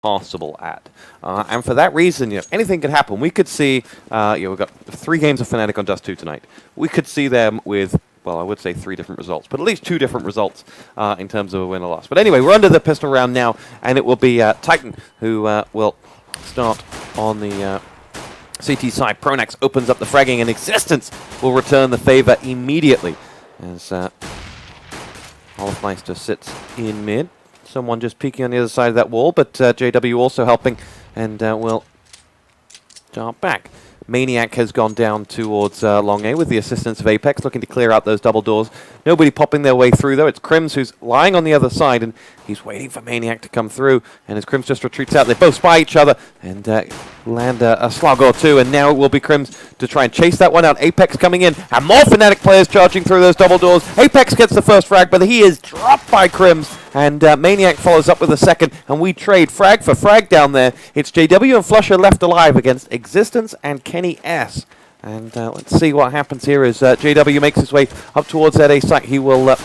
possible at. And for that reason, anything could happen. We could see, we've got 3 games of Fnatic on Dust 2 tonight. We could see them with, well, I would say 3 different results, but at least 2 different results in terms of a win or loss. But anyway, we're under the pistol round now, and it will be Titan who will start on the CT side. Pronax opens up the fragging, and Existence will return the favor immediately as Olafmeister sits in mid. Someone just peeking on the other side of that wall, but JW also helping, and will start back. Maniac has gone down towards Long A with the assistance of Apex, looking to clear out those double doors. Nobody popping their way through, though. It's Crims who's lying on the other side, and he's waiting for Maniac to come through. And as Crims just retreats out, they both spy each other and land a slug or 2. And now it will be Crims to try and chase that one out. Apex coming in, and more Fnatic players charging through those double doors. Apex gets the first frag, but he is dropped by Crims. And Maniac follows up with a second, and we trade frag for frag down there. It's JW and Flusher left alive against Existence and Kenny S. And let's see what happens here as JW makes his way up towards that A site. He will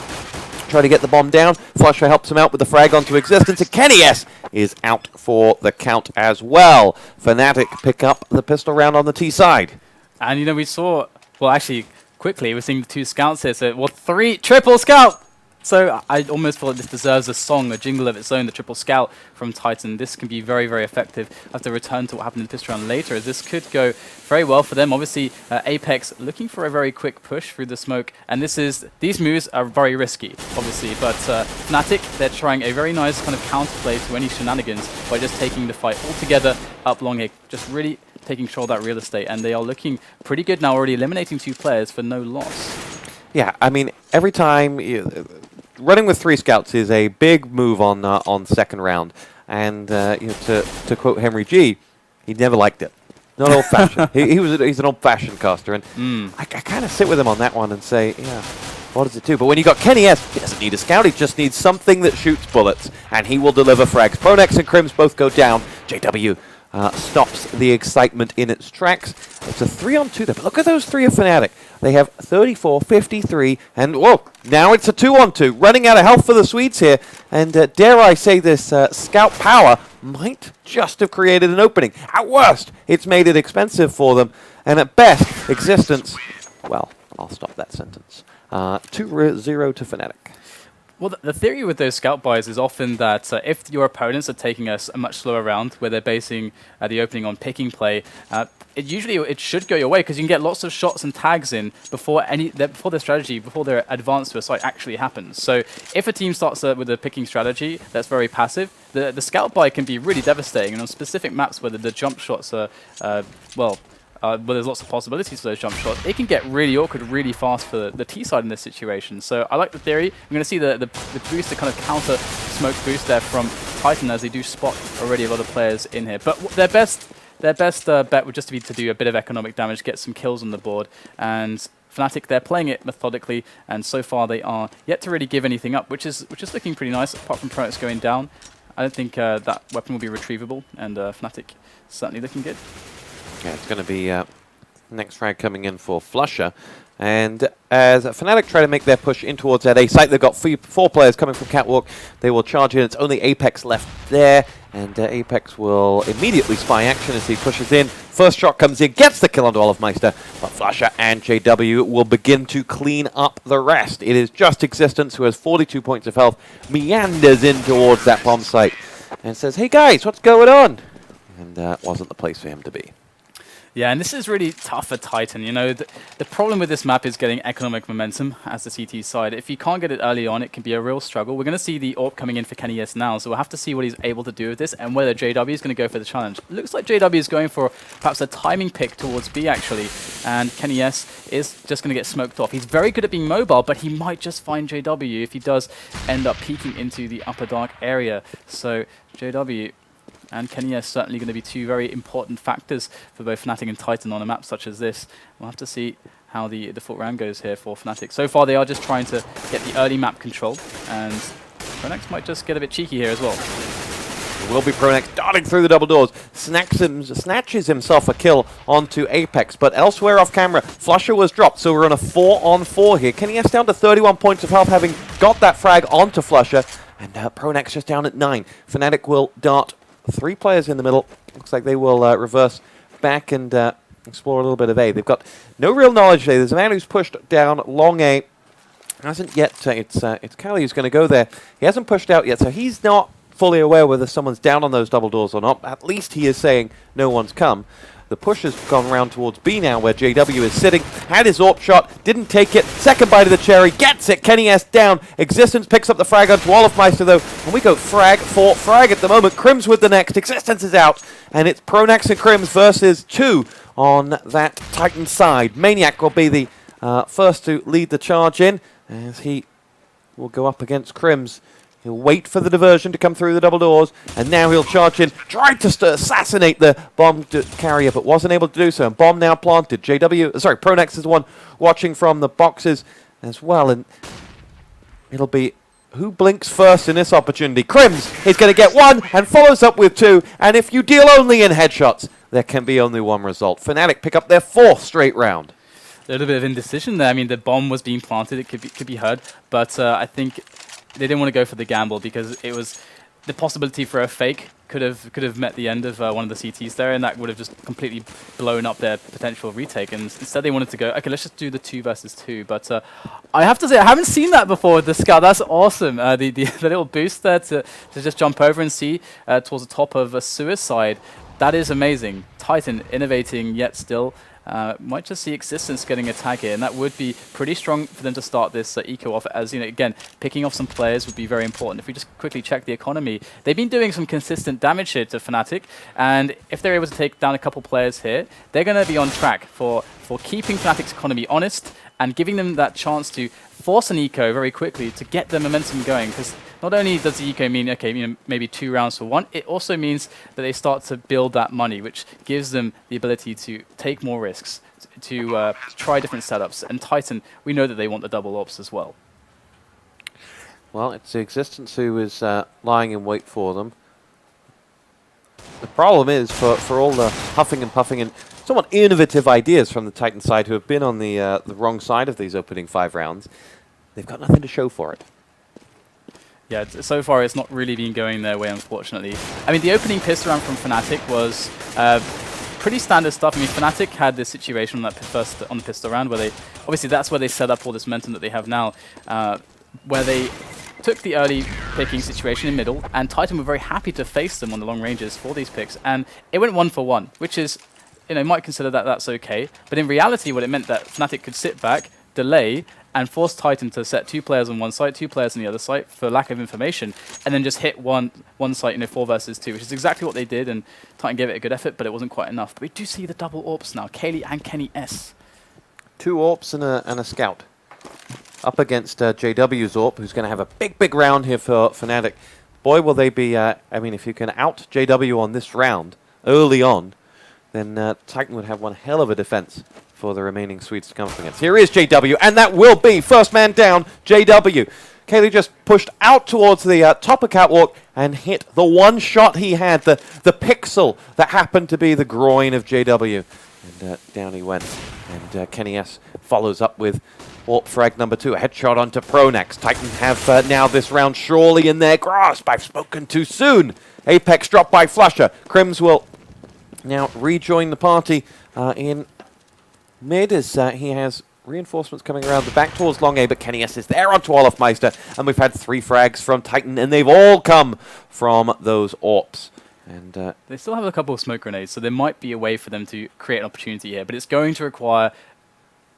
try to get the bomb down. Flusher helps him out with the frag onto Existence, and Kenny S is out for the count as well. Fnatic pick up the pistol round on the T side. And, we saw, well, actually, quickly, we're seeing the 2 scouts here. So, 3 triple scout! So I almost feel like this deserves a song, a jingle of its own, the triple scout from Titan. This can be very, very effective. I have to return to what happened in the pistol round later, as this could go very well for them. Obviously, Apex looking for a very quick push through the smoke, and these moves are very risky, obviously. But Fnatic, they're trying a very nice kind of counterplay to any shenanigans by just taking the fight altogether up long here, just really taking control of that real estate, and they are looking pretty good now, already eliminating 2 players for no loss. Yeah, I mean, every time running with 3 scouts is a big move on second round, and to quote Henry G, he never liked it. Not old-fashioned. He's an old-fashioned caster, and I kind of sit with him on that one and say, yeah, what does it do? But when you got Kenny S, he doesn't need a scout. He just needs something that shoots bullets, and he will deliver frags. Pronax and Crims both go down. JW stops the excitement in its tracks. It's a 3-on-2 there, but look at those 3 of Fnatic. They have 34, 53, and whoa, now it's a 2-on-2. Running out of health for the Swedes here, and dare I say this, scout power might just have created an opening. At worst, it's made it expensive for them, and at best, Existence, well, I'll stop that sentence. 2-0 to Fnatic. Well, the theory with those scout buys is often that if your opponents are taking a much slower round, where they're basing the opening on picking play, it should go your way, because you can get lots of shots and tags in before their strategy, before their advance to a site actually happens. So if a team starts with a picking strategy that's very passive, the scout buy can be really devastating. And on specific maps where the jump shots are, where there's lots of possibilities for those jump shots, it can get really awkward really fast for the T side in this situation. So I like the theory. I'm going to see the boost, the kind of counter smoke boost there from Titan, as they do spot already a lot of players in here. But their best bet would just be to do a bit of economic damage, get some kills on the board. And Fnatic, they're playing it methodically, and so far they are yet to really give anything up, which is looking pretty nice, apart from Pronax going down. I don't think that weapon will be retrievable, and Fnatic certainly looking good. Yeah, it's going to be next frag coming in for Flusher. And as Fnatic try to make their push in towards that A site, they've got 4 players coming from Catwalk. They will charge in. It's only Apex left there. And Apex will immediately spy action as he pushes in. First shot comes in, gets the kill onto Olafmeister. But Flusher and JW will begin to clean up the rest. It is just Existence, who has 42 points of health, meanders in towards that bomb site and says, hey guys, what's going on? And that wasn't the place for him to be. Yeah, and this is really tough for Titan. The problem with this map is getting economic momentum as the CT side. If you can't get it early on, it can be a real struggle. We're going to see the AWP coming in for Kenny S now, so we'll have to see what he's able to do with this and whether JW is going to go for the challenge. Looks like JW is going for perhaps a timing pick towards B, actually, and Kenny S is just going to get smoked off. He's very good at being mobile, but he might just find JW if he does end up peeking into the upper dark area. So JW and Kenny S certainly going to be 2 very important factors for both Fnatic and Titan on a map such as this. We'll have to see how the foot round goes here for Fnatic. So far, they are just trying to get the early map control, and Pronax might just get a bit cheeky here as well. It will be Pronax darting through the double doors, snatches himself a kill onto Apex, but elsewhere off camera, Flusher was dropped, so we're on a 4-on-4 here. Kenny S down to 31 points of health, having got that frag onto Flusher, and Pronax just down at 9. Fnatic will dart 3 players in the middle. Looks like they will reverse back and explore a little bit of A. They've got no real knowledge there. There's a man who's pushed down long A. Hasn't yet. It's Callie who's going to go there. He hasn't pushed out yet, so he's not fully aware whether someone's down on those double doors or not. At least he is saying no one's come. The push has gone around towards B now, where JW is sitting. Had his AWP shot, didn't take it. Second bite of the cherry, gets it. Kenny S down. Existence picks up the frag onto Olofmeister, though. And we go frag for frag at the moment. Crims with the next. Existence is out. And it's Pronax and Crims versus 2 on that Titan side. Maniac will be the first to lead the charge in, as he will go up against Crims. He'll wait for the diversion to come through the double doors, and now he'll charge in, tried to assassinate the bomb carrier, but wasn't able to do so. And bomb now planted. Pronax is the one watching from the boxes as well, and it'll be who blinks first in this opportunity. Crims is going to get 1 and follows up with 2, and if you deal only in headshots, there can be only one result. Fnatic pick up their 4th straight round. A little bit of indecision there. I mean, the bomb was being planted. It could be heard, but I think they didn't want to go for the gamble because it was the possibility for a fake could have met the end of one of the CTs there, and that would have just completely blown up their potential retake. And instead, they wanted to go, okay, let's just do the 2 versus 2. But I have to say, I haven't seen that before with the Scout. That's awesome. The little boost there to just jump over and see towards the top of a suicide. That is amazing. Titan innovating yet still. Might just see Existence getting a tag here, and that would be pretty strong for them to start this eco off. As you know, again, picking off some players would be very important. If we just quickly check the economy, they've been doing some consistent damage here to Fnatic, and if they're able to take down a couple players here, they're going to be on track for keeping Fnatic's economy honest and giving them that chance to force an eco very quickly to get the momentum going. Because not only does the eco mean, okay, maybe 2 rounds for 1, it also means that they start to build that money, which gives them the ability to take more risks, to try different setups. And Titan, we know that they want the double ops as well. Well, it's the Existence who is lying in wait for them. The problem is, for all the huffing and puffing and somewhat innovative ideas from the Titan side, who have been on the wrong side of these opening 5 rounds, they've got nothing to show for it. Yeah, so far it's not really been going their way, unfortunately. I mean, the opening pistol round from Fnatic was pretty standard stuff. I mean, Fnatic had this situation on the pistol round where obviously that's where they set up all this momentum that they have now, where they took the early picking situation in middle, and Titan were very happy to face them on the long ranges for these picks, and it went 1 for 1, which is, might consider that that's okay, but in reality what it meant that Fnatic could sit back, delay, and force Titan to set 2 players on one side, 2 players on the other side for lack of information, and then just hit one site, 4 versus 2, which is exactly what they did, and Titan gave it a good effort, but it wasn't quite enough. But we do see the double AWPs now, Kaylee and Kenny S. 2 AWPs and a Scout. Up against JW's AWP, who's going to have a big round here for Fnatic. Boy, will they be, if you can out JW on this round early on, then Titan would have one hell of a defense for the remaining Swedes to come up against. Here is JW, and that will be first man down, JW. Kaylee just pushed out towards the top of Catwalk and hit the one shot he had, the pixel that happened to be the groin of JW. And down he went. And Kenny S follows up with AWP frag number 2, a headshot onto Pronax. Titan have now this round surely in their grasp. I've spoken too soon. Apex dropped by Flusher. Crims will now rejoin the party in mid as he has reinforcements coming around the back towards long A, but Kenny S is there onto Olofmeister, and we've had 3 frags from Titan, and they've all come from those AWPs. And they still have a couple of smoke grenades, so there might be a way for them to create an opportunity here, but it's going to require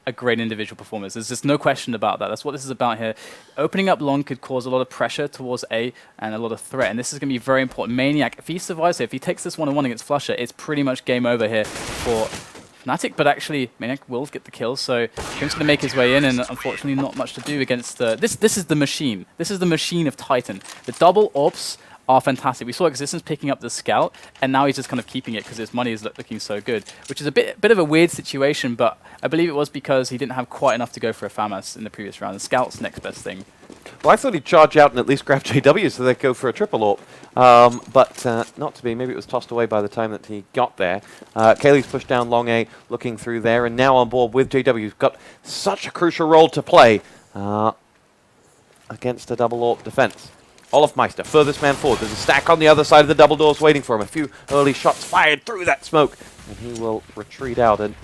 a great individual performance. There's just no question about that. That's what this is about here. Opening up long could cause a lot of pressure towards A and a lot of threat, and this is going to be very important. Maniac, if he survives here, if he takes this 1-on-1 against Flusher, it's pretty much game over here for Fnatic, but actually Maniac will get the kill, so Krim's going to make his way in, and unfortunately not much to do against this is the machine. This is the machine of Titan. The double AWPs are fantastic. We saw Existence picking up the Scout, and now he's just kind of keeping it because his money is looking so good, which is a bit of a weird situation, but I believe it was because he didn't have quite enough to go for a FAMAS in the previous round. The Scout's next best thing. Well, I thought he'd charge out and at least grab JW so they'd go for a triple AWP, but not to be. Maybe it was tossed away by the time that he got there. Kaylee's pushed down long A, looking through there, and now on board with JW, who's got such a crucial role to play against a double AWP defense. Olofmeister, furthest man forward. There's a stack on the other side of the double doors waiting for him. A few early shots fired through that smoke, and he will retreat out. And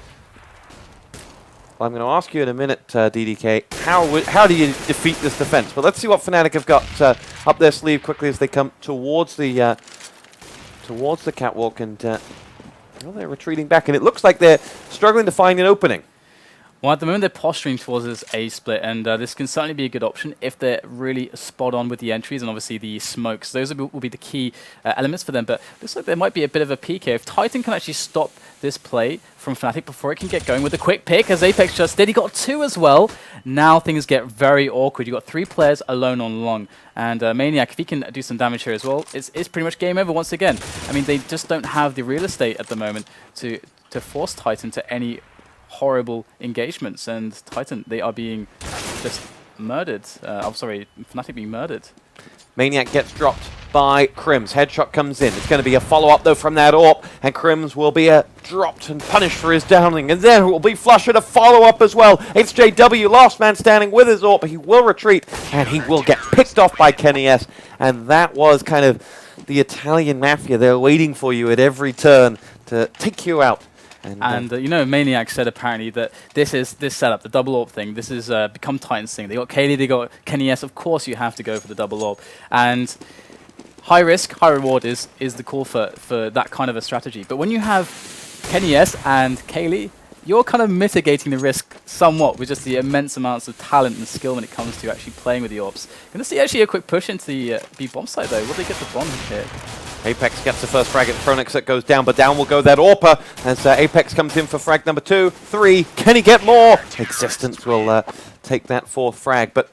well, I'm going to ask you in a minute, DDK, how do you defeat this defense? But let's see what Fnatic have got up their sleeve quickly as they come towards the catwalk, and well, they're retreating back, and it looks like they're struggling to find an opening. Well, at the moment, they're posturing towards this A split, and this can certainly be a good option if they're really spot on with the entries and obviously the smokes. Those will be the key elements for them, but looks like there might be a bit of a peak here. If Titan can actually stop this play from Fnatic before it can get going with a quick pick, as Apex just did, he got 2 as well. Now things get very awkward. You've got 3 players alone on long, and Maniac, if he can do some damage here as well, it's pretty much game over once again. I mean, they just don't have the real estate at the moment to force Titan to any horrible engagements, and Titan, they are being just murdered. I'm sorry, Fnatic being murdered. Maniac gets dropped by Crims. Headshot comes in. It's going to be a follow-up, though, from that AWP, and Crims will be dropped and punished for his downing. And then it will be Flusher to follow up as well. It's JW, last man standing with his AWP, but he will retreat, and he will get picked off by Kenny S. And that was kind of the Italian mafia. They're waiting for you at every turn to take you out. And you know, Maniac said apparently that this setup, the double AWP thing, this is become Titan's thing. They got Kaylee, they got Kenny S. Of course, you have to go for the double AWP. And high risk, high reward is the call for that kind of a strategy. But when you have Kenny S. and Kaylee, you're kind of mitigating the risk somewhat with just the immense amounts of talent and skill when it comes to actually playing with the AWPs. Going to see actually a quick push into the B bomb site though. Will they get the bomb here? Apex gets the first frag at Chronix that goes down, but down will go that AWPer as Apex comes in for frag number 2, 3. Can he get more? Existence will take that 4th frag. But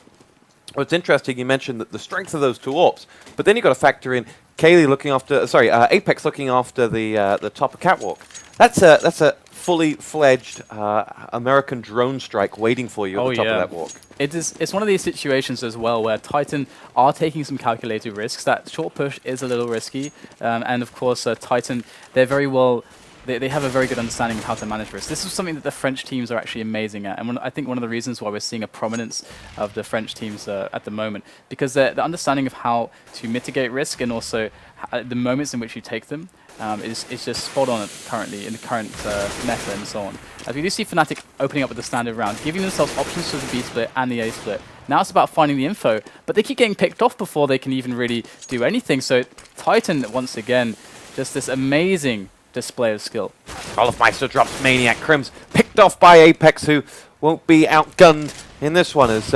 what's interesting, you mentioned that the strength of those 2 AWPs, but then you've got to factor in Kaylee looking after, Apex looking after the top of catwalk. That's a fully fledged American drone strike waiting for you at the top of that walk. It's one of these situations as well where Titan are taking some calculated risks. That short push is a little risky, and of course Titan, they're very well. They have a very good understanding of how to manage risk. This is something that the French teams are actually amazing at, and I think one of the reasons why we're seeing a prominence of the French teams at the moment, because the understanding of how to mitigate risk and also the moments in which you take them is just spot on currently in the current meta and so on. As we do see Fnatic opening up with the standard round, giving themselves options for the B split and the A split. Now it's about finding the info, but they keep getting picked off before they can even really do anything. So Titan, once again, just this amazing display of skill. Olofmeister drops Maniac. Crims picked off by Apex, who won't be outgunned in this one, as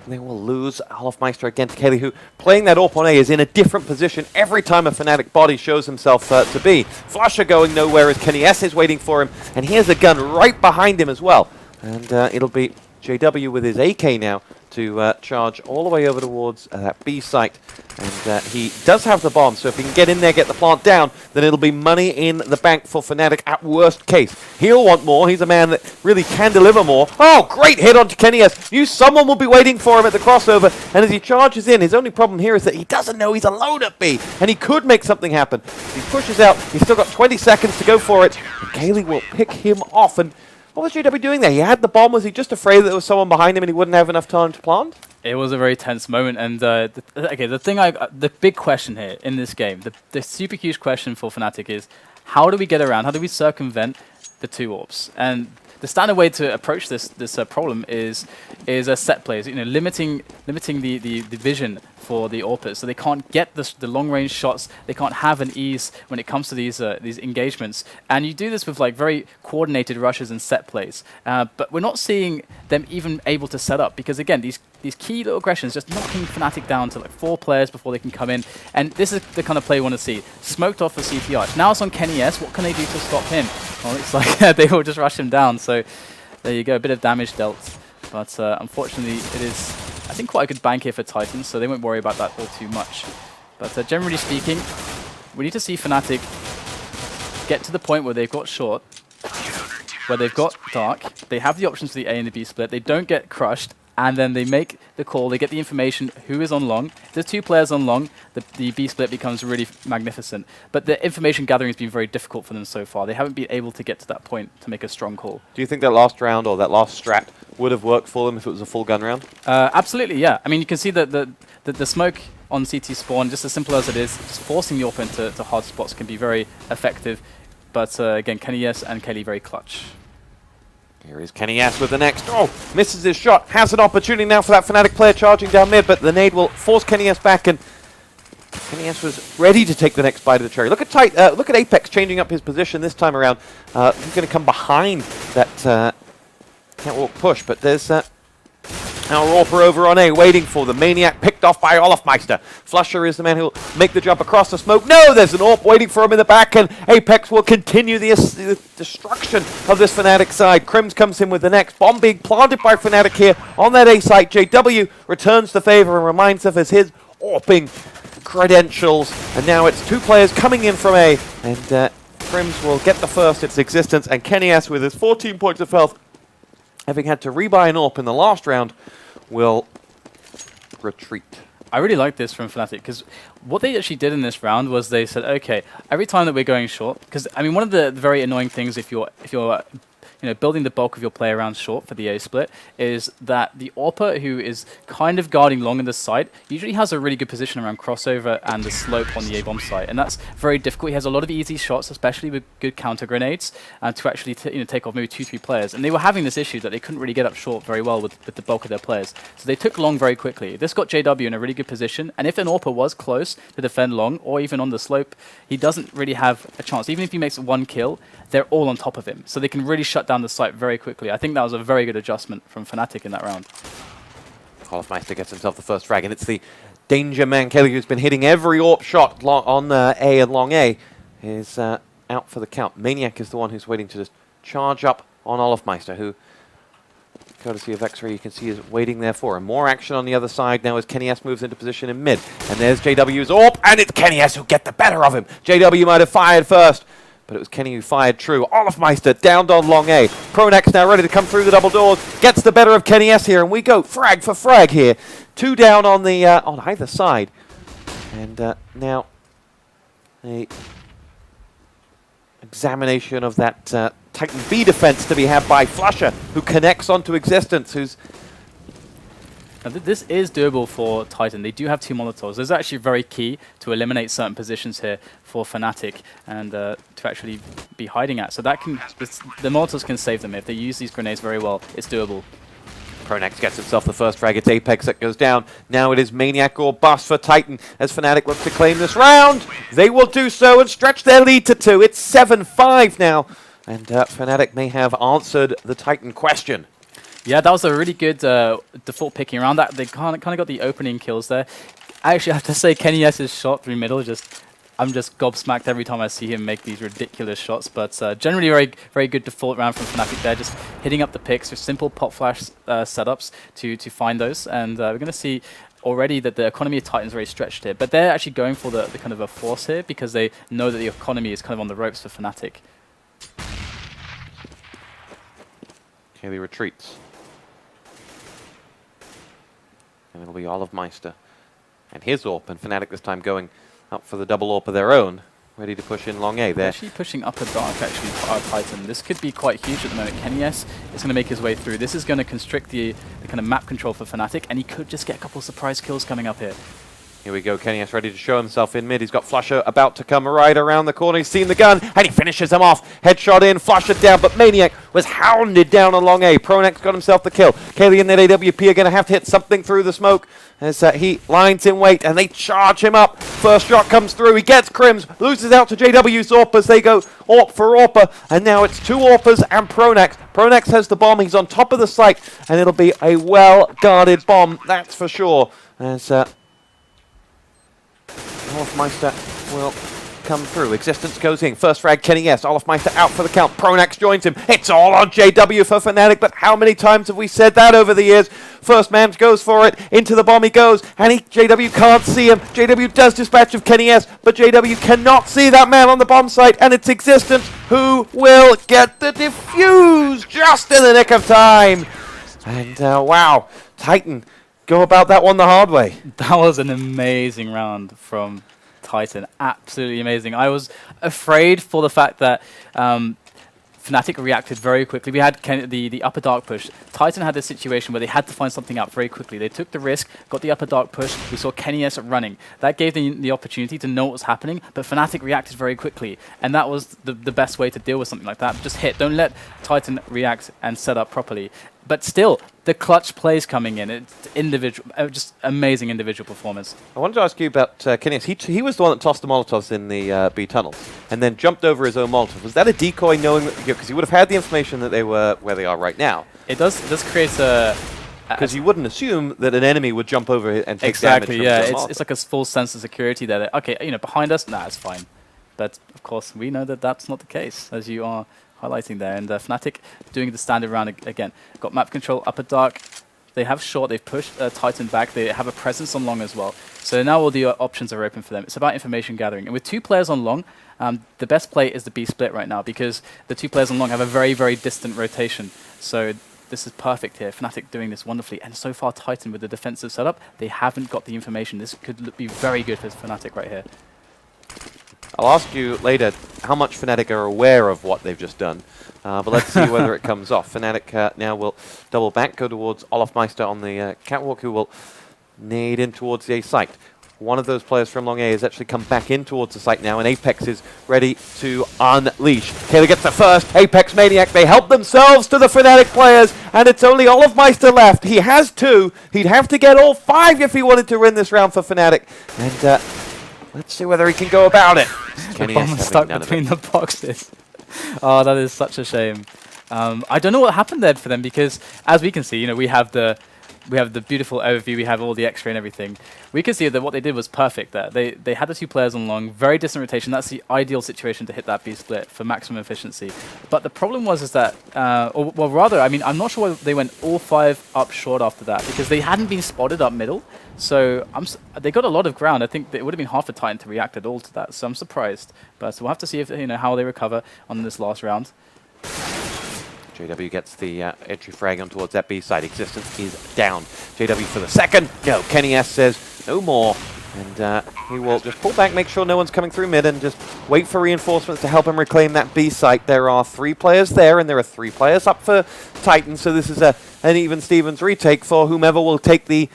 they will lose Olofmeister again to Kaylee, who, playing that AWP on A, is in a different position every time a Fnatic body shows himself to be. Flusher going nowhere as Kenny S is waiting for him, and he has a gun right behind him as well. And it'll be JW with his AK now to charge all the way over towards that B site. And he does have the bomb, so if he can get in there, get the plant down, then it'll be money in the bank for Fnatic at worst case. He'll want more. He's a man that really can deliver more. Oh, great hit onto Kenny S. Knew someone will be waiting for him at the crossover, and as he charges in, his only problem here is that he doesn't know he's alone at B, and he could make something happen. He pushes out. He's still got 20 seconds to go for it, and Kaylee will pick him off. And what was JW doing there? He had the bomb. Was he just afraid that there was someone behind him and he wouldn't have enough time to plant? It was a very tense moment, and the big question here in this game, the super huge question for Fnatic is, how do we get around? How do we circumvent the 2 AWPs? And the standard way to approach this problem is a set plays. You know, limiting the vision for the AWPers, so they can't get the long range shots. They can't have an ease when it comes to these engagements. And you do this with like very coordinated rushes and set plays. But we're not seeing them even able to set up, because again, these key little aggressions just knocking Fnatic down to like 4 players before they can come in. And this is the kind of play we want to see. Smoked off the CT arch. Now it's on Kenny S. What can they do to stop him? Well, it's like they will just rush him down. So there you go, a bit of damage dealt. But unfortunately, it is, I think, quite a good bank here for Titans, so they won't worry about that all too much. But generally speaking, we need to see Fnatic get to the point where they've got short, where they've got dark, they have the options for the A and the B split, they don't get crushed, and then they make the call, they get the information who is on long. If there's 2 players on long, the B split becomes really magnificent. But the information gathering has been very difficult for them so far. They haven't been able to get to that point to make a strong call. Do you think that last round or that last strat would have worked for them if it was a full gun round? Absolutely, yeah. I mean, you can see that the smoke on CT spawn, just as simple as it is, just forcing the AWP into hard spots can be very effective. But again, kennyS and Kelly very clutch. Here is kennyS with the next. Oh, misses his shot. Has an opportunity now for that Fnatic player charging down mid, but the nade will force kennyS back, and kennyS was ready to take the next bite of the cherry. Look at Apex changing up his position this time around. He's going to come behind that catwalk push, but there's now AWP over on A, waiting for the Maniac, picked off by Olofmeister. Flusher is the man who will make the jump across the smoke. No, there's an AWP waiting for him in the back, and Apex will continue the destruction of this Fnatic side. Crims comes in with the next. Bomb being planted by Fnatic here on that A site. JW returns the favor and reminds us of his AWPing credentials. And now it's 2 players coming in from A, and Crims will get the first its existence, and kennyS with his 14 points of health, having had to rebuy an AWP in the last round, will retreat. I really like this from Fnatic, because what they actually did in this round was they said, okay, every time that we're going short, because I mean one of the very annoying things if you're building the bulk of your play around short for the A split is that the AWPer who is kind of guarding long in the site usually has a really good position around crossover and the slope on the A bomb site, and that's very difficult. He has a lot of easy shots, especially with good counter grenades, to actually take off maybe 2-3 players. And they were having this issue that they couldn't really get up short very well with the bulk of their players, so they took long very quickly. This got JW in a really good position, and if an AWPer was close to defend long or even on the slope, he doesn't really have a chance. Even if he makes 1 kill, they're all on top of him, so they can really shut down the site very quickly. I think that was a very good adjustment from Fnatic in that round. Olofmeister gets himself the first frag, and it's the danger man Kelly who's been hitting every AWP shot on A and long A is out for the count. Maniac is the one who's waiting to just charge up on Olofmeister, who, courtesy of X-Ray, you can see is waiting there for him. More action on the other side now as kennyS moves into position in mid. And there's JW's AWP, and it's kennyS who get the better of him. JW might have fired first, but it was Kenny who fired true. Olofmeister downed on long A. Pronax now ready to come through the double doors. Gets the better of kennyS here, and we go frag for frag here. 2 down on the on either side. And now a examination of that Titan B defense to be had by Flusher, who connects onto Existence, who's... Now this is doable for Titan. They do have 2 Molotovs. This is actually very key to eliminate certain positions here for Fnatic and to actually be hiding at. So that can, the Molotovs can save them. If they use these grenades very well, it's doable. Pronax gets himself the first frag. It's Apex that goes down. Now it is Maniac or bust for Titan as Fnatic looks to claim this round. They will do so and stretch their lead to 2. It's 7-5 now. And Fnatic may have answered the Titan question. Yeah, that was a really good default picking around that. They kind of got the opening kills there. I actually have to say kennyS's shot through middle, I'm just gobsmacked every time I see him make these ridiculous shots. But generally very good default round from Fnatic there, just hitting up the picks with simple pop flash setups to find those. And we're going to see already that the economy of Titan's very stretched here. But they're actually going for the kind of a force here because they know that the economy is kind of on the ropes for Fnatic. Kelly retreats. And it'll be Olofmeister and his AWP, and Fnatic this time going up for the double AWP of their own, ready to push in long A there. Actually pushing up a dark actually for our Titan. This could be quite huge at the moment. kennyS is going to make his way through. This is going to constrict the kind of map control for Fnatic, and he could just get a couple of surprise kills coming up here. Here we go, kennyS ready to show himself in mid. He's got Flusher about to come right around the corner. He's seen the gun, and he finishes him off. Headshot in, Flusher down, but Maniac was hounded down along A. Pronax got himself the kill. Kaylee and that AWP are going to have to hit something through the smoke as he lines in wait, and they charge him up. First shot comes through. He gets Crims, loses out to JW's AWP as they go AWP for AWPer, and now it's 2 AWPers and Pronax. Pronax has the bomb. He's on top of the site, and it'll be a well-guarded bomb, that's for sure. As Olofmeister will come through. Existence goes in. First frag, kennyS. Olofmeister out for the count. Pronax joins him. It's all on JW for Fnatic, but how many times have we said that over the years? First man goes for it. Into the bomb he goes, and JW can't see him. JW does dispatch of kennyS, but JW cannot see that man on the bomb site, and it's Existence who will get the defuse just in the nick of time. And wow, Titan go about that one the hard way. That was an amazing round from Titan. Absolutely amazing. I was afraid for the fact that Fnatic reacted very quickly. We had the upper dark push. Titan had this situation where they had to find something out very quickly. They took the risk, got the upper dark push. We saw KennyS running. That gave them the opportunity to know what was happening, but Fnatic reacted very quickly. And that was the best way to deal with something like that. Just hit. Don't let Titan react and set up properly. But still, the clutch plays coming in. It's individual, just amazing individual performance. I wanted to ask you about KennyS. He was the one that tossed the Molotovs in the B tunnels and then jumped over his own Molotov. Was that a decoy, knowing that, because he would have had the information that they were where they are right now? It does create a... Because you wouldn't assume that an enemy would jump over and take damage from it's like a full sense of security there. Okay, you know, behind us, nah, it's fine. But of course, we know that that's not the case, as you are highlighting there. And Fnatic doing the standard round again. Got map control, upper dark. They have short, they've pushed Titan back. They have a presence on long as well. So now all the options are open for them. It's about information gathering. And with 2 players on long, the best play is the B split right now, because the 2 players on long have a very, very distant rotation. So this is perfect here. Fnatic doing this wonderfully. And so far, Titan with the defensive setup, they haven't got the information. This could be very good for Fnatic right here. I'll ask you later how much Fnatic are aware of what they've just done, but let's see whether it comes off. Fnatic now will double back, go towards Olofmeister on the catwalk, who will nade in towards the A site. One of those players from Long A has actually come back in towards the site now, and Apex is ready to unleash. Kayla gets the first. Apex Maniac, they help themselves to the Fnatic players, and it's only Olofmeister left. He has 2. He'd have to get all 5 if he wanted to win this round for Fnatic. And let's see whether he can go about it. The bomb stuck between the boxes. Oh, that is such a shame. I don't know what happened there for them, because as we can see, you know, we have the beautiful overview, we have all the X-ray and everything. We can see that what they did was perfect there. They had the 2 players on long, very distant rotation. That's the ideal situation to hit that B split for maximum efficiency. But the problem was that, well, rather, I mean, I'm not sure why they went all 5 up short after that, because they hadn't been spotted up middle. So they got a lot of ground. I think it would have been half a Titan to react at all to that. So I'm surprised. But we'll have to see if, you know, how they recover on this last round. JW gets the entry frag on towards that B side. Existence is down. JW for the second. No, KennyS says no more. And he will just pull back, make sure no one's coming through mid, and just wait for reinforcements to help him reclaim that B site. There are 3 players there, and there are 3 players up for Titan. So this is an even Stevens retake for whomever will take the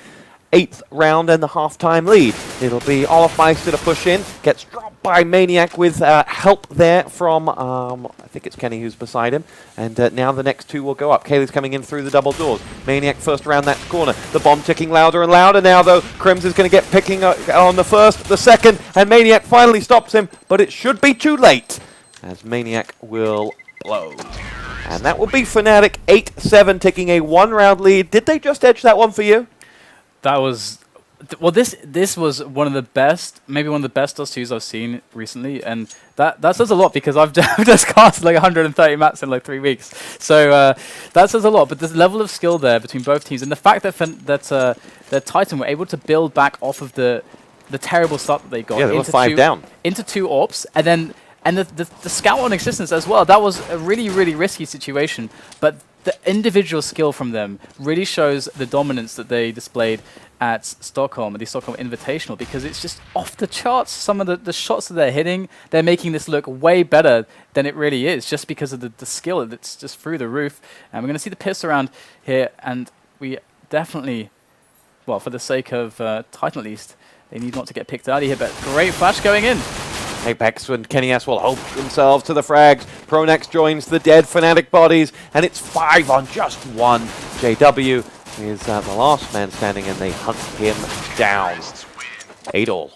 8th round and the halftime lead. It'll be Olofmeister to push in, gets dropped by Maniac with help there from, I think it's Kenny who's beside him, and now the next 2 will go up. Kaylee's coming in through the double doors. Maniac first around that corner. The bomb ticking louder and louder now, though. Crims is going to get picking on the first, the second, and Maniac finally stops him, but it should be too late, as Maniac will blow. And that will be Fnatic 8-7, taking a 1-round lead. Did they just edge that one for you? That was, well, this was one of the best, maybe one of the best Dust2s I've seen recently, and that says a lot, because I've just cast like 130 maps in like 3 weeks. So that says a lot. But this level of skill there between both teams, and the fact that Titan were able to build back off of the terrible start that they got. Yeah, they were 5 down into 2 AWPs, and then the scout on Existence as well. That was a really, really risky situation, but the individual skill from them really shows the dominance that they displayed at Stockholm, at the Stockholm Invitational, because it's just off the charts. Some of the shots that they're hitting, they're making this look way better than it really is, just because of the skill that's just through the roof. And we're going to see the piss around here, and we definitely, well, for the sake of Titan at least, they need not to get picked out of here, but great flash going in. Apex and KennyS will hold themselves to the frags. Pronex joins the dead Fnatic bodies, and it's 5 on just 1. JW is the last man standing, and they hunt him down. 8-all.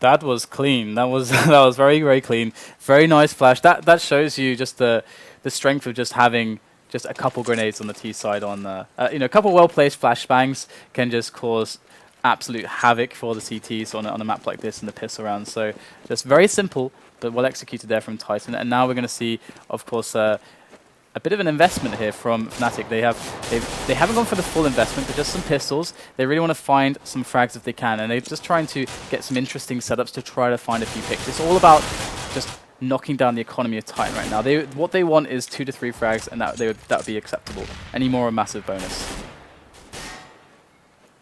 That was clean. That was that was very, very clean. Very nice flash. That shows you just the strength of just having just a couple grenades on the T side. On you know, a couple well placed flashbangs can just cause absolute havoc for the CTs on a map like this and the piss around. So just very simple, but well executed there from Titan. And now we're going to see, of course, a bit of an investment here from Fnatic. They haven't gone for the full investment, but just some pistols. They really want to find some frags if they can, and they're just trying to get some interesting setups to try to find a few picks. It's all about just knocking down the economy of Titan right now. What they want is 2 to 3 frags, and that would be acceptable. Any more, a massive bonus.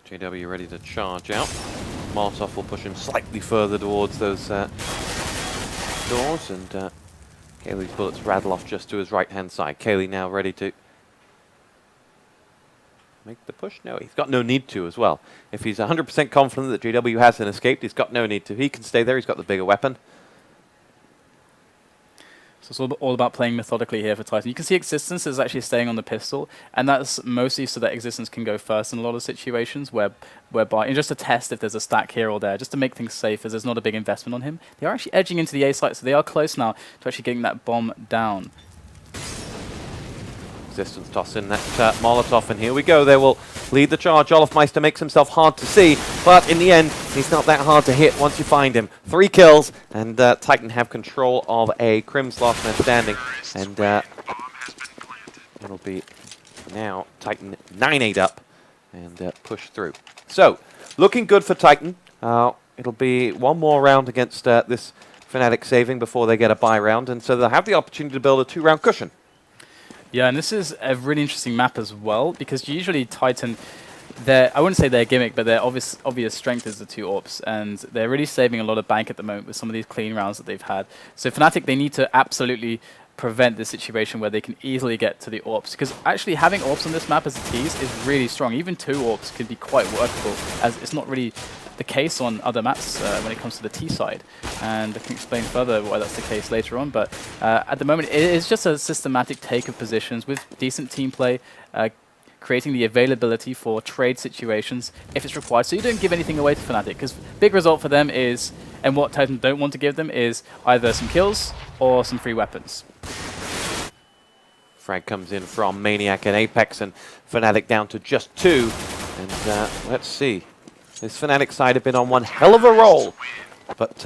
JW ready to charge out. Molotov will push him slightly further towards those doors, and Kaylee's bullets rattle off just to his right-hand side. Kaylee now ready to make the push. No, he's got no need to as well. If he's 100% confident that JW hasn't escaped, he's got no need to. He can stay there. He's got the bigger weapon. So it's all about playing methodically here for Titan. You can see Existence is actually staying on the pistol, and that's mostly so that Existence can go first in a lot of situations whereby, and just to test if there's a stack here or there, just to make things safe, as there's not a big investment on him. They are actually edging into the A site, so they are close now to actually getting that bomb down. Existence tossing that Molotov, and here we go. They will lead the charge. Olofmeister makes himself hard to see, but in the end, he's not that hard to hit once you find him. 3 kills, and Titan have control of A. Crim's last man standing, and it'll be now Titan 9-8 up and push through. So, looking good for Titan. It'll be one more round against this Fnatic saving before they get a bye round, and so they'll have the opportunity to build a 2-round cushion. Yeah, and this is a really interesting map as well, because usually Titan, I wouldn't say their gimmick, but their obvious strength is the 2 AWPs, and they're really saving a lot of bank at the moment with some of these clean rounds that they've had. So Fnatic, they need to absolutely prevent this situation where they can easily get to the AWPs, because actually having AWPs on this map as a tease is really strong. Even 2 AWPs could be quite workable, as it's not really the case on other maps when it comes to the T side, and I can explain further why that's the case later on, but at the moment it is just a systematic take of positions with decent team play, creating the availability for trade situations if it's required, so you don't give anything away to Fnatic, because big result for them is, and what Titan don't want to give them, is either some kills or some free weapons. Frag comes in from Maniac and Apex, and Fnatic down to just 2, and let's see. This Fnatic side have been on one hell of a roll, but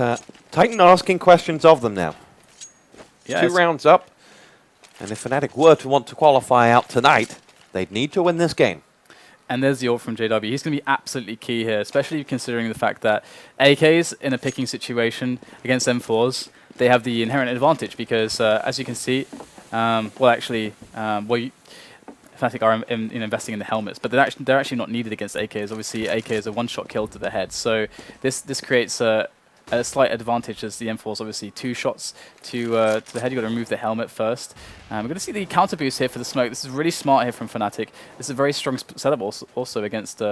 Titan are asking questions of them now. Yeah, 2 rounds up, and if Fnatic were to want to qualify out tonight, they'd need to win this game. And there's the ult from JW. He's going to be absolutely key here, especially considering the fact that AKs in a picking situation against M4s, they have the inherent advantage because, as you can see, Fnatic are investing in the helmets, but they're actually not needed against AKs. Obviously, AK is a one-shot kill to the head, so this creates a slight advantage as the M4 is obviously 2 shots to the head. You've got to remove the helmet first. We're going to see the counter boost here for the smoke. This is really smart here from Fnatic. This is a very strong setup also against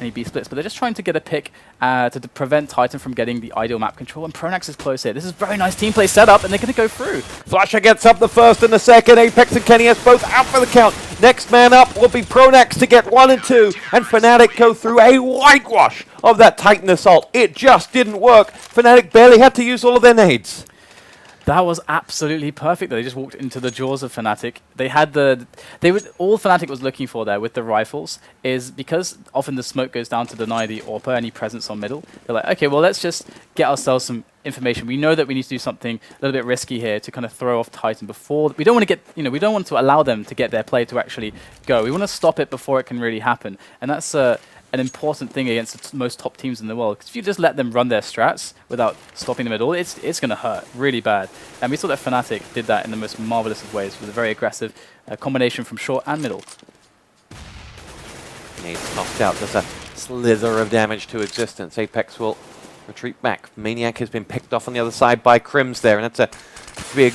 any B splits, but they're just trying to get a pick to prevent Titan from getting the ideal map control, and Pronax is close here. This is very nice team play setup, and they're going to go through. Flusher gets up the first and the second. Apex and Kenny both out for the count. Next man up will be Pronax to get 1 and 2, and Fnatic go through a whitewash of that Titan assault. It just didn't work. Fnatic barely had to use all of their nades. That was absolutely perfect. They just walked into the jaws of Fnatic. All Fnatic was looking for there with the rifles is, because often the smoke goes down to deny the AWPer any presence on middle. They're like, okay, well, let's just get ourselves some information. We know that we need to do something a little bit risky here to kind of throw off Titan before. We don't want to get, we don't want to allow them to get their play to actually go. We want to stop it before it can really happen, and that's an important thing against the most top teams in the world. Because if you just let them run their strats without stopping them at all, it's going to hurt really bad. And we saw that Fnatic did that in the most marvelous of ways with a very aggressive combination from short and middle. Nades knocked out. There's a slither of damage to Existence. Apex will retreat back. Maniac has been picked off on the other side by Crims there, and that's a big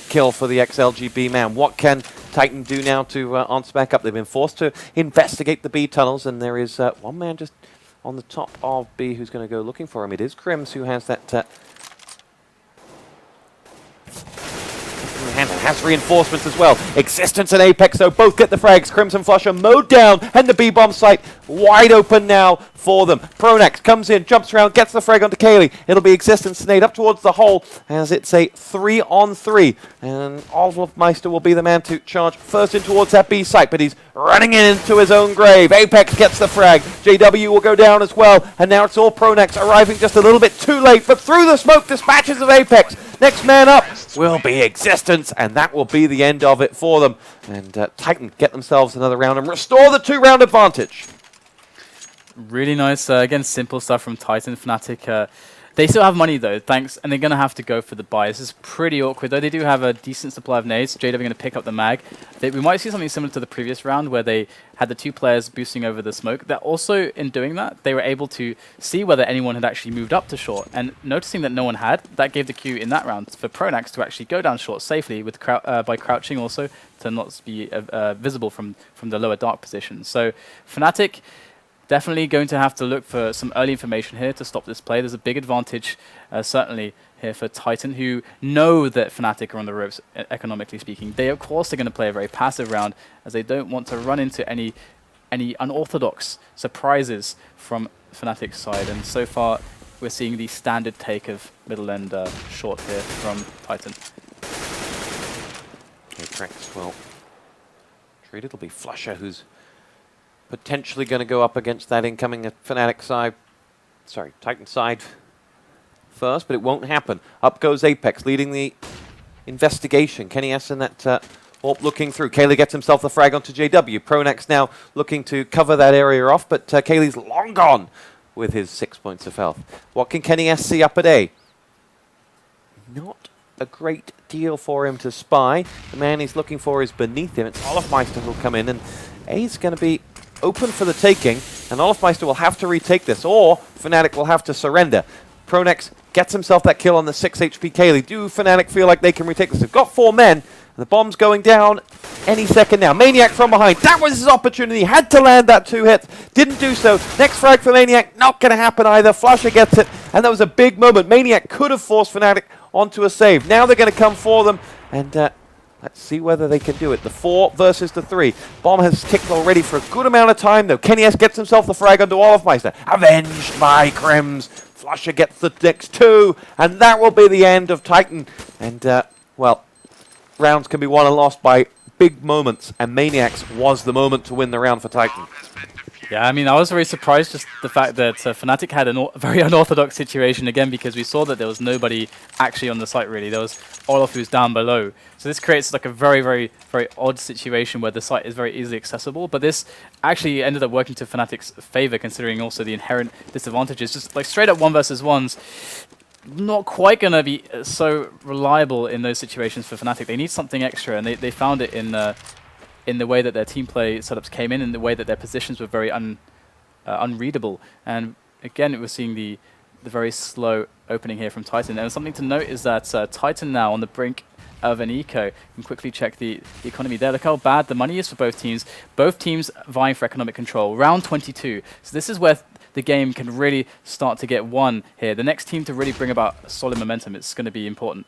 kill for the XLGB man. What can Titan do now to answer back up? They've been forced to investigate the B tunnels, and there is one man just on the top of B who's going to go looking for him. It is Crims who has that and has reinforcements as well. Existence and Apex, though, both get the frags. Crimson Flusher mowed down, and the B-bomb site wide open now for them. Pronax comes in, jumps around, gets the frag onto Kaylee. It'll be Existence nade up towards the hole as it's a 3-on-3. And Olofmeister will be the man to charge first in towards that B site, but he's running into his own grave. Apex gets the frag. JW will go down as well, and now it's all Pronax arriving just a little bit too late, but through the smoke dispatches of Apex. Next man up will be Existence, and that will be the end of it for them. And Titan get themselves another round and restore the 2-round advantage. Really nice, again, simple stuff from Titan. Fnatic They still have money though, thanks, and they're going to have to go for the buy. This is pretty awkward, though they do have a decent supply of nades. JW going to pick up the mag. We might see something similar to the previous round where they had the 2 players boosting over the smoke. That also, in doing that, they were able to see whether anyone had actually moved up to short, and noticing that no one had, that gave the cue in that round for Pronax to actually go down short safely with by crouching also to not be visible from the lower dark position. So Fnatic definitely going to have to look for some early information here to stop this play. There's a big advantage, certainly, here for Titan, who know that Fnatic are on the ropes, economically speaking. They, of course, are going to play a very passive round, as they don't want to run into any unorthodox surprises from Fnatic's side. And so far, we're seeing the standard take of middle and short here from Titan. Apex will treat. It'll be Flusher who's potentially going to go up against that incoming Fnatic side. Sorry, Titan side first, but it won't happen. Up goes Apex, leading the investigation. Kenny S in that AWP looking through. Kaylee gets himself the frag onto JW. Pronax now looking to cover that area off, but Kaylee's long gone with his 6 points of health. What can Kenny S see up at A? Not a great deal for him to spy. The man he's looking for is beneath him. It's Olofmeister who'll come in, and A's going to be open for the taking, and Olofmeister will have to retake this, or Fnatic will have to surrender. Pronax gets himself that kill on the 6 HP Kaylee. Do Fnatic feel like they can retake this? They've got 4 men. The bomb's going down any second now. Maniac from behind. That was his opportunity. Had to land that 2 hits. Didn't do so. Next frag for Maniac. Not going to happen either. Flusher gets it. And that was a big moment. Maniac could have forced Fnatic onto a save. Now they're going to come for them. And let's see whether they can do it. The 4 versus the 3. Bomb has ticked already for a good amount of time, though. Kenny S gets himself the frag onto Olofmeister. Avenged by Crims. Flusher gets the next 2. And that will be the end of Titan. And, well, rounds can be won and lost by big moments. And Maniacs was the moment to win the round for Titan. Yeah, I mean, I was very surprised just the fact that Fnatic had a very unorthodox situation again, because we saw that there was nobody actually on the site really. There was Olof who's down below. So this creates like a very, very, very odd situation where the site is very easily accessible. But this actually ended up working to Fnatic's favor, considering also the inherent disadvantages. Just like straight up 1 versus 1s, not quite going to be so reliable in those situations for Fnatic. They need something extra, and they found it in the way that their team play setups came in the way that their positions were very unreadable. And again, we're seeing the very slow opening here from Titan. And something to note is that Titan now on the brink of an eco. You can quickly check the economy there. Look how bad the money is for both teams. Both teams vying for economic control. Round 22. So this is where the game can really start to get won here. The next team to really bring about solid momentum, it's going to be important.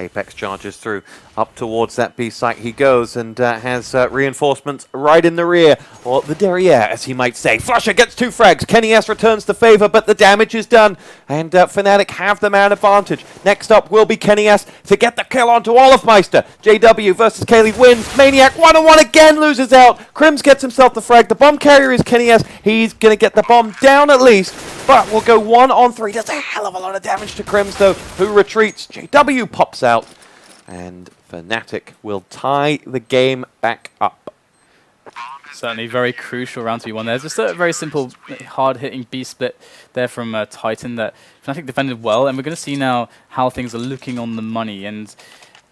Apex charges through. Up towards that B site he goes, and has reinforcements right in the rear, or the derriere, as he might say. Flusher gets 2 frags. Kenny S returns the favor, but the damage is done, and Fnatic have the man advantage. Next up will be Kenny S to get the kill onto Olofmeister. JW versus Kaylee wins. Maniac 1-on-1 again, loses out. Crims gets himself the frag. The bomb carrier is Kenny S. He's going to get the bomb down at least, but we'll go 1-on-3. Does a hell of a lot of damage to Crims, though, who retreats. JW pops out, and Fnatic will tie the game back up. Certainly very crucial round to be won there. Just a very simple, hard-hitting B split there from Titan that Fnatic defended well, and we're going to see now how things are looking on the money. And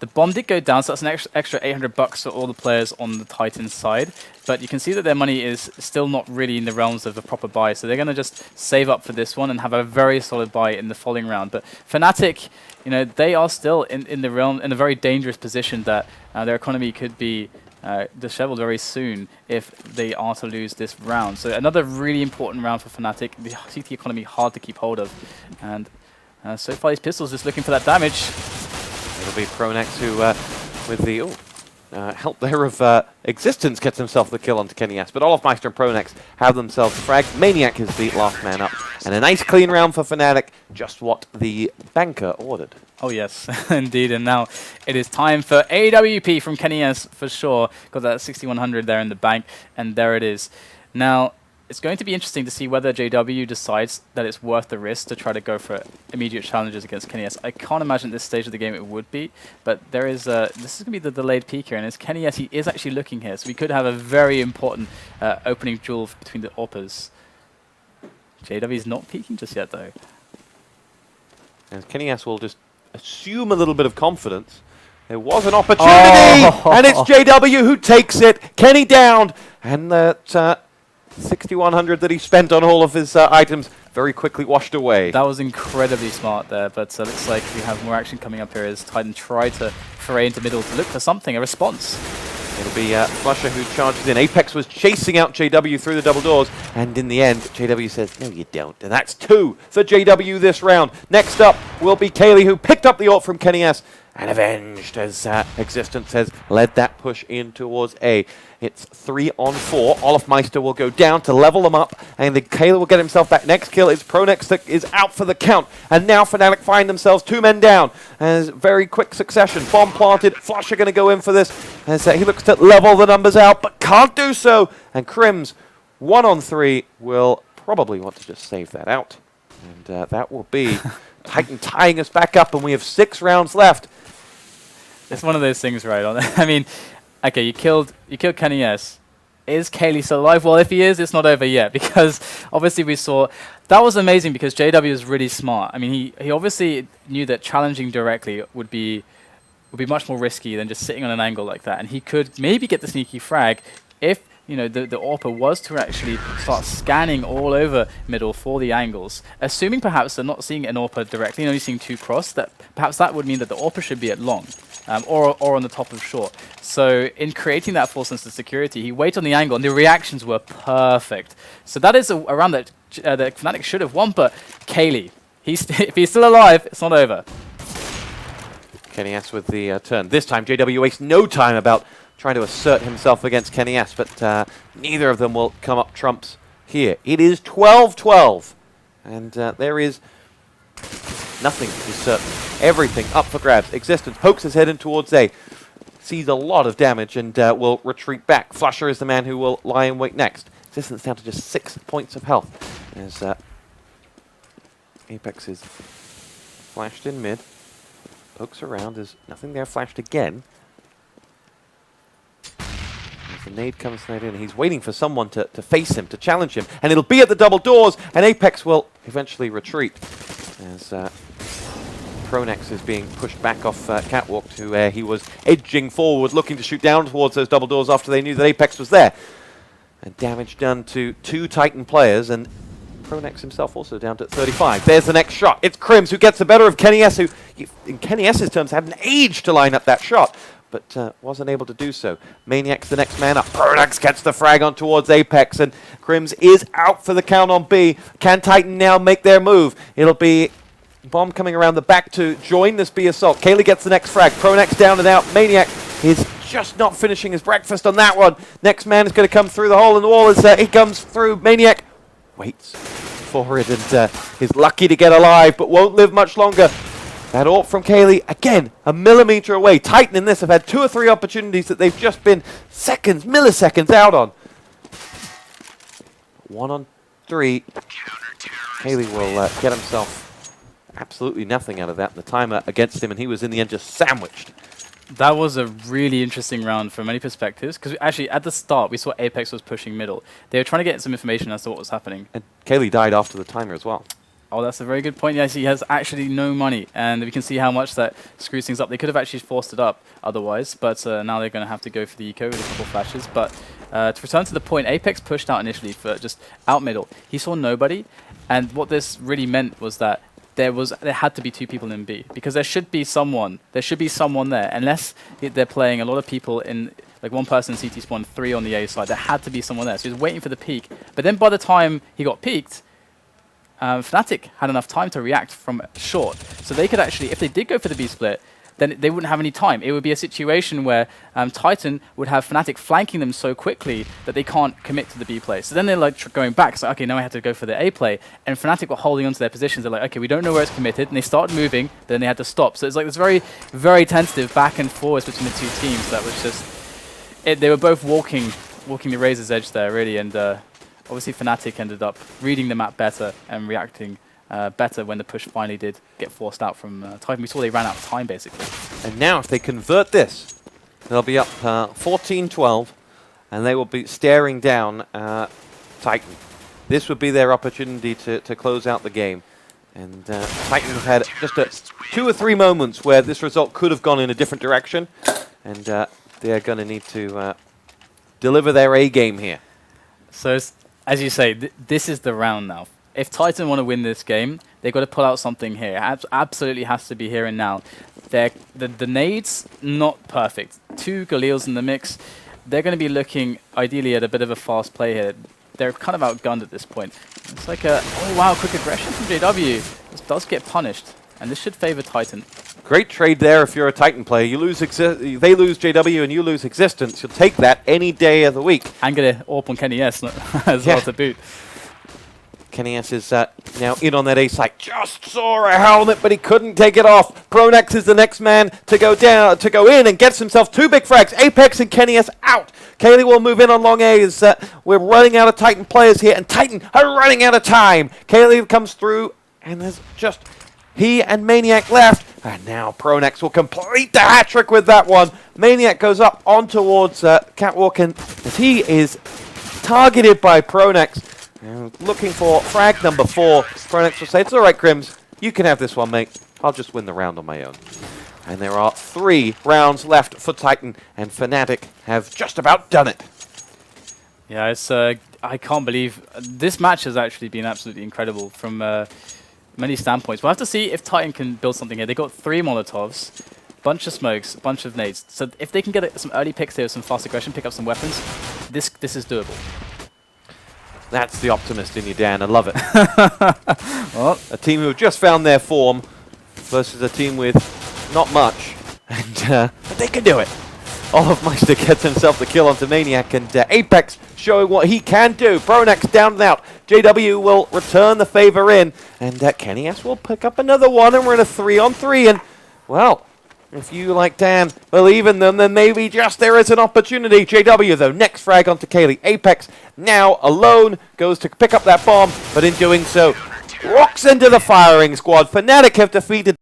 the bomb did go down, so that's an extra $800 for all the players on the Titan side. But you can see that their money is still not really in the realms of a proper buy, so they're going to just save up for this one and have a very solid buy in the following round. But Fnatic, you know, they are still in the realm, in a very dangerous position that their economy could be disheveled very soon if they are to lose this round. So another really important round for Fnatic. The CT economy hard to keep hold of, and so far these pistols just looking for that damage. It'll be Pronax who, with the help there of existence, gets himself the kill onto Kenny S. But Olofmeister and Pronax have themselves fragged. Maniac is the last man up. And a nice clean round for Fnatic, just what the banker ordered. Oh yes, indeed. And now it is time for AWP from Kenny S for sure. Got that 6100 there in the bank, and there it is. Now, it's going to be interesting to see whether JW decides that it's worth the risk to try to go for immediate challenges against Kenny S. I can't imagine at this stage of the game it would be, but there is this is going to be the delayed peek here, and it's Kenny S. He is actually looking here, so we could have a very important opening duel between the AWPers. JW is not peeking just yet, though. As Kenny S will just assume a little bit of confidence. There was an opportunity, and it's JW who takes it. Kenny downed, and that 6,100 that he spent on all of his items very quickly washed away. That was incredibly smart there, but looks like we have more action coming up here as Titan try to foray into middle to look for something, a response. It'll be Flusher who charges in. Apex was chasing out JW through the double doors, and in the end, JW says, no, you don't. And that's 2 for JW this round. Next up will be Kaylee, who picked up the ult from Kenny S, and avenged as Existence has led that push in towards A. It's 3 on 4. Olafmeister will go down to level them up, and then Kayla will get himself back. Next kill, it's Pronex that is out for the count, and now Fnatic find themselves 2 men down. As very quick succession, bomb planted, Flusher going to go in for this, as he looks to level the numbers out, but can't do so, and Crims, 1 on 3, will probably want to just save that out. And that will be Titan tying us back up, and we have 6 rounds left. It's one of those things, right? I mean, okay, you killed Kenny S. Is Kaylee still alive? Well, if he is, it's not over yet, because obviously we saw that was amazing because JW is really smart. I mean, he obviously knew that challenging directly would be much more risky than just sitting on an angle like that, and he could maybe get the sneaky frag if the AWPer was to actually start scanning all over middle for the angles, assuming perhaps they're not seeing an AWPer directly and only seeing 2 cross, that perhaps that would mean that the AWPer should be at long. Or on the top of short. So in creating that false sense of security, he waited on the angle, and the reactions were perfect. So that is a round that Fnatic should have won, but Kaylee, if he's still alive, it's not over. Kenny S with the turn. This time, JW wastes no time about trying to assert himself against Kenny S, but neither of them will come up trumps here. It is 12-12, and there is nothing is certain. Everything up for grabs. Existence pokes his head in towards A. Sees a lot of damage and will retreat back. Flusher is the man who will lie in wait next. Existence down to just 6 points of health. As Apex is flashed in mid. Pokes around. There's nothing there. Flashed again. As the nade comes straight in, he's waiting for someone to face him, to challenge him. And it'll be at the double doors, and Apex will eventually retreat. As Pronex is being pushed back off Catwalk to where he was edging forward, looking to shoot down towards those double doors after they knew that Apex was there. And damage done to 2 Titan players, and Pronex himself also down to 35. There's the next shot. It's Crims who gets the better of Kenny S, who, in Kenny S's terms, had an age to line up that shot, but wasn't able to do so. Maniac's the next man up. Pronex gets the frag on towards Apex, and Crims is out for the count on B. Can Titan now make their move? It'll be bomb coming around the back to join this B assault. Kaylee gets the next frag. Pronex down and out. Maniac is just not finishing his breakfast on that one. Next man is going to come through the hole in the wall as he comes through. Maniac waits for it and is lucky to get alive, but won't live much longer. That ult from Kaylee, again, a millimeter away. Titan in this have had 2 or 3 opportunities that they've just been seconds, milliseconds out on. 1 on 3. Kaylee will get himself absolutely nothing out of that. The timer against him, and he was in the end just sandwiched. That was a really interesting round from many perspectives, because actually at the start we saw Apex was pushing middle. They were trying to get some information as to what was happening. And Kaylee died after the timer as well. Oh, that's a very good point. Yes, he has actually no money, and we can see how much that screws things up. They could have actually forced it up otherwise, but now they're going to have to go for the eco with a couple flashes. But to return to the point, Apex pushed out initially for just out middle. He saw nobody, and what this really meant was that there had to be 2 people in B, because there should be someone there, unless they're playing a lot of people in, like 1 person in CT spawn, 3 on the A side. There had to be someone there, so he was waiting for the peak. But then by the time he got peaked, Fnatic had enough time to react from short, so they could actually, if they did go for the B split, then they wouldn't have any time. It would be a situation where Titan would have Fnatic flanking them so quickly that they can't commit to the B play. So then they're like going back, so okay, now I have to go for the A play, and Fnatic were holding onto their positions. They're like, okay, we don't know where it's committed, and they started moving, then they had to stop. So it's like this very, very tentative back and forwards between the 2 teams. That was just, they were both walking the razor's edge there, really, and obviously Fnatic ended up reading the map better and reacting better when the push finally did get forced out from Titan. We saw they ran out of time, basically. And now, if they convert this, they'll be up 14-12, and they will be staring down Titan. This would be their opportunity to close out the game. And Titan have had just 2 or 3 moments where this result could have gone in a different direction. And they're going to need to deliver their A game here. So, as you say, this is the round now. If Titan want to win this game, they've got to pull out something here. Absolutely has to be here and now. The nades, not perfect. 2 Galils in the mix. They're going to be looking, ideally, at a bit of a fast play here. They're kind of outgunned at this point. It's like a, oh wow, quick aggression from JW. This does get punished, and this should favor Titan. Great trade there if you're a Titan player. You lose they lose JW and you lose existence. You'll take that any day of the week. And get an AWP on Kenny S as well to boot. Kenny S is now in on that A site. Just saw a helmet, but he couldn't take it off. Pronax is the next man to go down, to go in, and gets himself 2 big frags. Apex and Kenny S out. Kaylee will move in on long A as we're running out of Titan players here, and Titan are running out of time. Kaylee comes through, and there's just he and Maniac left. And now Pronax will complete the hat trick with that one. Maniac goes up on towards Catwalk, and as he is targeted by Pronax. Looking for frag number 4. Fnatic will say, it's all right, Crims. You can have this one, mate. I'll just win the round on my own. And there are 3 rounds left for Titan, and Fnatic have just about done it. Yeah, it's I can't believe this match has actually been absolutely incredible from many standpoints. We'll have to see if Titan can build something here. They got 3 Molotovs, bunch of smokes, bunch of nades. So if they can get some early picks here, some fast aggression, pick up some weapons, this is doable. That's the optimist in you, Dan. I love it. Well, a team who have just found their form versus a team with not much. And but they can do it. Olofmeister gets himself the kill onto Maniac, and Apex showing what he can do. Pronax down and out. JW will return the favor in, and Kenny S will pick up another one, and we're in a 3-on-3. And, well, if you, like Dan, believe in them, then maybe just there is an opportunity. JW, though, next frag onto Kaylee. Apex, now alone, goes to pick up that bomb, but in doing so, rocks into the firing squad. Fnatic have defeated